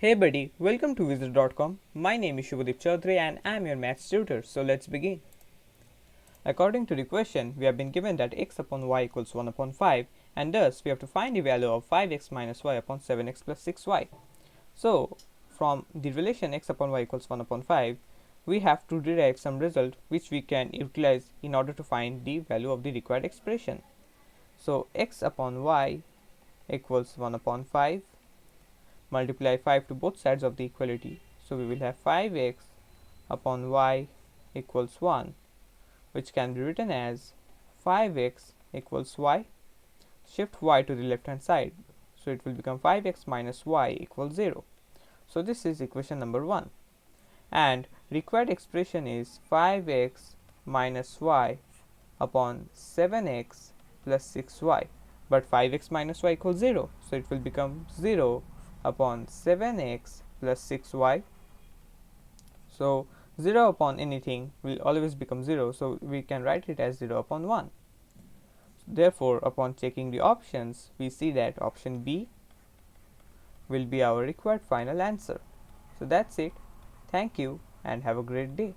Hey buddy, welcome to Wizard.com. My name is Shubhadeep Chaudhary and I am your maths tutor. So let's begin. According to the question, we have been given that x upon y equals 1 upon 5 and thus we have to find the value of 5x minus y upon 7x plus 6y. So from the relation x upon y equals 1 upon 5, we have to derive some result which we can utilize in order to find the value of the required expression. So x upon y equals 1 upon 5. Multiply 5 to both sides of the equality. So we will have 5x upon y equals 1, which can be written as 5x equals y. Shift y to the left hand side. So it will become 5x minus y equals 0. So this is equation number 1. And required expression is 5x minus y upon 7x plus 6y. But 5x minus y equals 0. So it will become 0 upon 7x plus 6y. So 0 upon anything will always become 0. So we can write it as 0 upon 1. Therefore, upon checking the options, we see that option B will be our required final answer. So that's it. Thank you and have a great day.